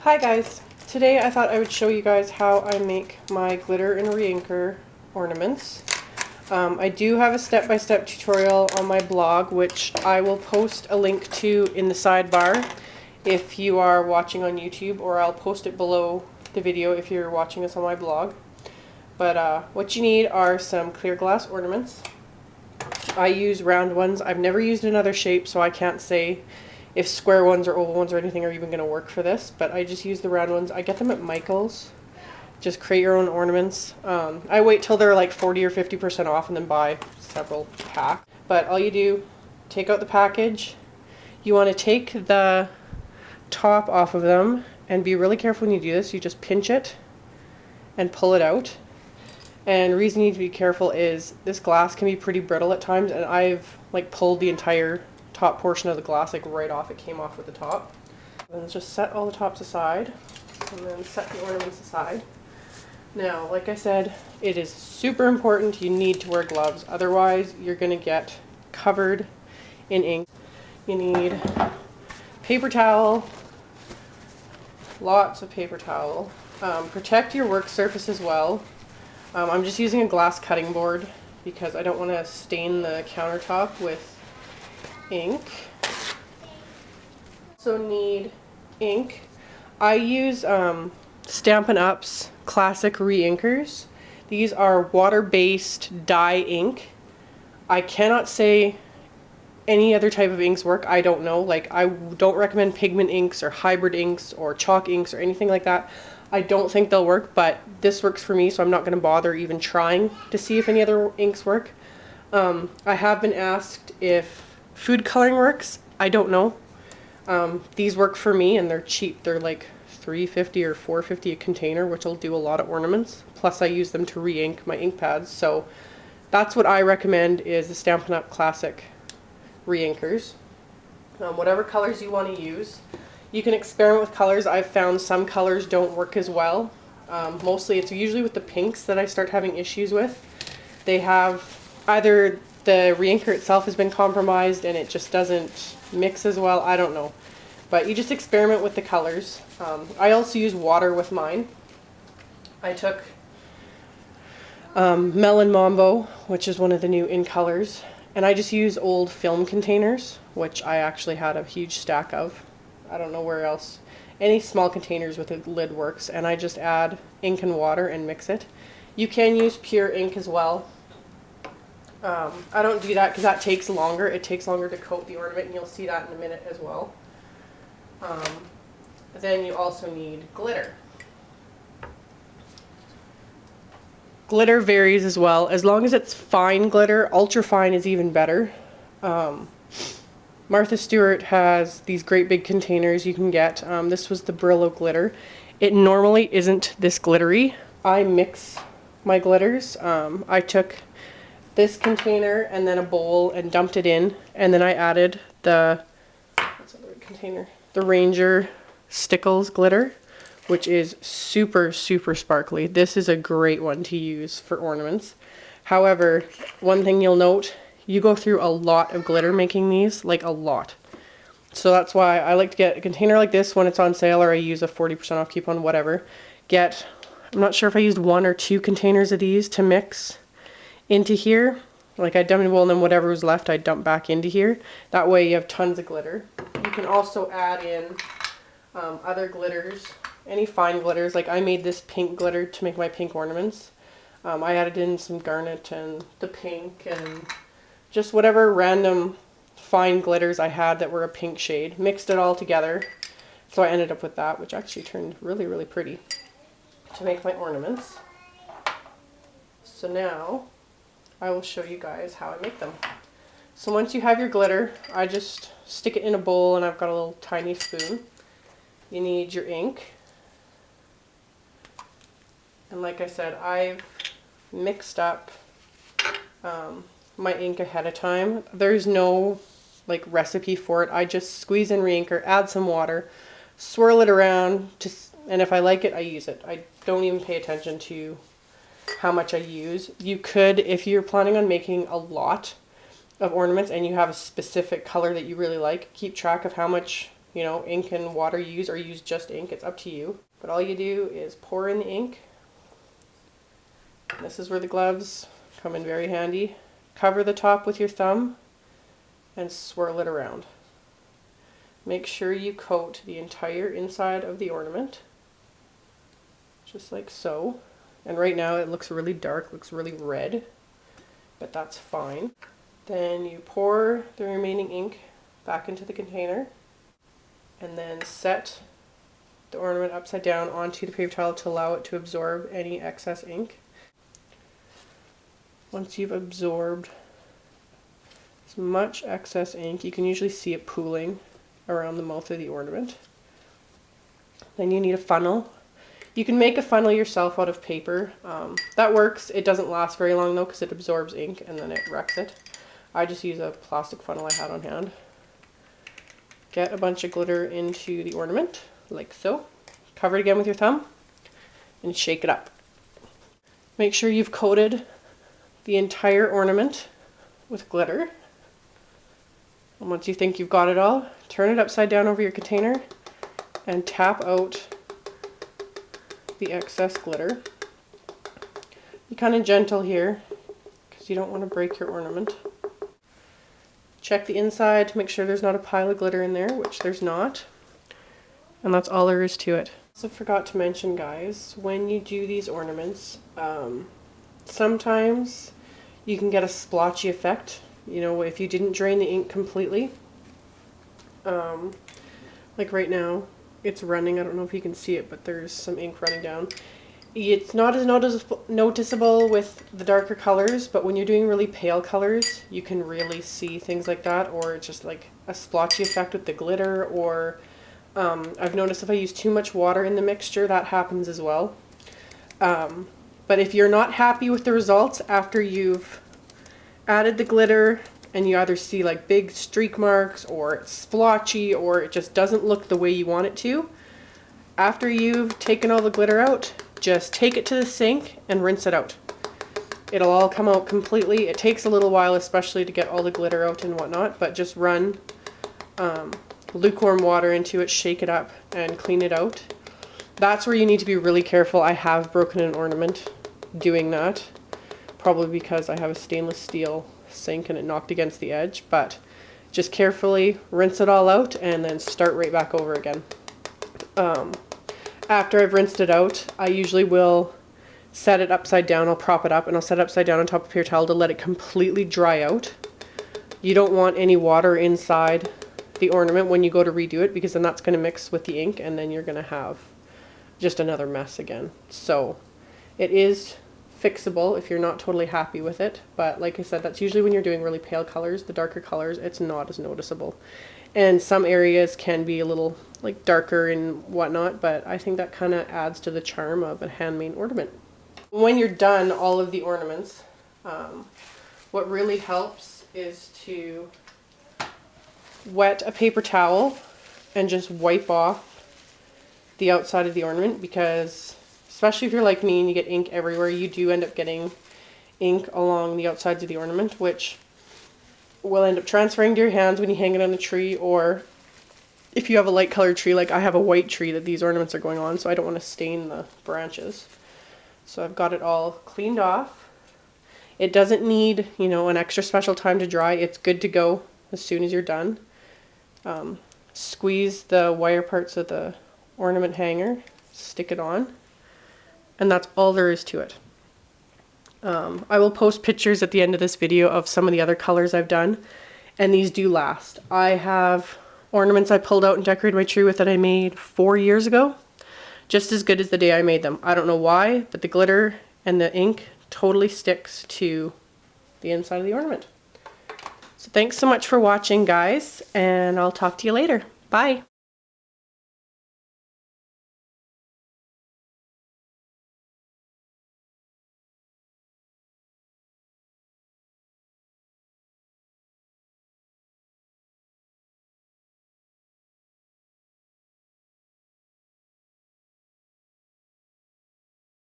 Hi guys! Today I thought I would show you guys how I make my glitter and reinker ornaments. I do have a step-by-step tutorial on my blog, which I will post a link to in the sidebar if you are watching on YouTube, or I'll post it below the video if you're watching this on my blog. But what you need are some clear glass ornaments. I use round ones. I've never used another shape, so I can't say if square ones or oval ones or anything are even going to work for this, but I just use the round ones. I get them at Michael's. Just create your own ornaments. I wait till they're like 40 or 50% off and then buy several packs. But all you do, take out the package. You want to take the top off of them and be really careful when you do this. You just pinch it and pull it out. And the reason you need to be careful is this glass can be pretty brittle at times, and I've like pulled the entire top portion of the glass like right off. It came off with the top. Then just set all the tops aside and then set the ornaments aside. Now, like I said, it is super important you need to wear gloves, otherwise you're going to get covered in ink. You need paper towel, lots of paper towel. Protect your work surface as well. I'm just using a glass cutting board because I don't want to stain the countertop with ink. Also need ink. I use Stampin' Up's classic reinkers. These are water-based dye ink. I cannot say any other type of inks work. I don't know. Like, I don't recommend pigment inks or hybrid inks or chalk inks or anything like that. I don't think they'll work, but this works for me, so I'm not going to bother even trying to see if any other inks work. I have been asked if food coloring works. I don't know. These work for me, and they're cheap. They're like $3.50 or $4.50 a container, which will do a lot of ornaments. Plus I use them to re-ink my ink pads. So that's what I recommend, is the Stampin' Up! Classic reinkers. Whatever colors you want to use. You can experiment with colors. I've found some colors don't work as well. Mostly it's usually with the pinks that I start having issues with. They have either the reinker itself has been compromised and it just doesn't mix as well. I don't know. But you just experiment with the colors. I also use water with mine. I took Melon Mambo, which is one of the new in colors, and I just use old film containers, which I actually had a huge stack of. I don't know where else. Any small containers with a lid works, and I just add ink and water and mix it. You can use pure ink as well. I don't do that because that takes longer. It takes longer to coat the ornament, and you'll see that in a minute as well. Then you also need glitter. Glitter varies as well. As long as it's fine glitter, ultra fine is even better. Martha Stewart has these great big containers you can get. This was the Brillo glitter. It normally isn't this glittery. I mix my glitters. I took this container and then a bowl and dumped it in, and then I added the Ranger Stickles glitter, which is super sparkly. This is a great one to use for ornaments. However, one thing you'll note, you go through a lot of glitter making these, like a lot. So that's why I like to get a container like this when it's on sale, or I use a 40% off coupon, whatever. I'm not sure if I used 1 or 2 containers of these to mix into here. Like, I dumped in a bowl, and then whatever was left I dump back into here. That way you have tons of glitter. You can also add in other glitters, any fine glitters. Like, I made this pink glitter to make my pink ornaments. I added in some garnet and the pink and just whatever random fine glitters I had that were a pink shade. Mixed it all together. So I ended up with that, which actually turned really pretty to make my ornaments. So now I will show you guys how I make them. So once you have your glitter, I just stick it in a bowl, and I've got a little tiny spoon. You need your ink. And like I said, I've mixed up my ink ahead of time. There's no like recipe for it. I just squeeze in reinker, add some water, swirl it around, and if I like it, I use it. I don't even pay attention to how much I use. You could, if you're planning on making a lot of ornaments and you have a specific color that you really like, keep track of how much you know, ink and water you use, or use just ink. It's up to you. But all you do is pour in the ink. This is where the gloves come in very handy. Cover the top with your thumb and swirl it around. Make sure you coat the entire inside of the ornament, just like so. And right now it looks really dark, looks really red, but that's fine. Then you pour the remaining ink back into the container and then set the ornament upside down onto the paper towel to allow it to absorb any excess ink. Once you've absorbed as much excess ink, you can usually see it pooling around the mouth of the ornament. Then you need a funnel. You can make a funnel yourself out of paper. That works. It doesn't last very long though because it absorbs ink and then it wrecks it. I just use a plastic funnel I had on hand. Get a bunch of glitter into the ornament, like so. Cover it again with your thumb and shake it up. Make sure you've coated the entire ornament with glitter. And once you think you've got it all, turn it upside down over your container and tap out the excess glitter. Be kind of gentle here because you don't want to break your ornament. Check the inside to make sure there's not a pile of glitter in there, which there's not. And that's all there is to it. Also forgot to mention, guys, when you do these ornaments, sometimes you can get a splotchy effect. You know, if you didn't drain the ink completely. Like right now, it's running. I don't know if you can see it, but there's some ink running down. It's not as noticeable with the darker colors, but when you're doing really pale colors, you can really see things like that, or it's just like a splotchy effect with the glitter, or I've noticed if I use too much water in the mixture, that happens as well. But if you're not happy with the results after you've added the glitter and you either see like big streak marks or it's splotchy or it just doesn't look the way you want it to, after you've taken all the glitter out, just take it to the sink and rinse it out. It'll all come out completely. It takes a little while, especially to get all the glitter out and whatnot, but just run lukewarm water into it, shake it up and clean it out. That's where you need to be really careful. I have broken an ornament doing that, probably because I have a stainless steel sink and it knocked against the edge, but just carefully rinse it all out and then start right back over again. After I've rinsed it out, I usually will set it upside down. I'll prop it up and I'll set it upside down on top of paper towel to let it completely dry out. You don't want any water inside the ornament when you go to redo it, because then that's going to mix with the ink and then you're going to have just another mess again. So it is fixable if you're not totally happy with it, but like I said, that's usually when you're doing really pale colors. The darker colors, it's not as noticeable, and some areas can be a little like darker and whatnot, but I think that kind of adds to the charm of a handmade ornament. When you're done all of the ornaments, what really helps is to wet a paper towel and just wipe off the outside of the ornament, because especially if you're like me and you get ink everywhere, you do end up getting ink along the outsides of the ornament, which will end up transferring to your hands when you hang it on the tree, or if you have a light colored tree, like I have a white tree that these ornaments are going on, so I don't want to stain the branches. So I've got it all cleaned off. It doesn't need, you know, an extra special time to dry. It's good to go as soon as you're done. Squeeze the wire parts of the ornament hanger, stick it on, and that's all there is to it. I will post pictures at the end of this video of some of the other colors I've done, and these do last. I have ornaments I pulled out and decorated my tree with that I made 4 years ago, just as good as the day I made them. I don't know why, but the glitter and the ink totally sticks to the inside of the ornament. So thanks so much for watching, guys, and I'll talk to you later. Bye!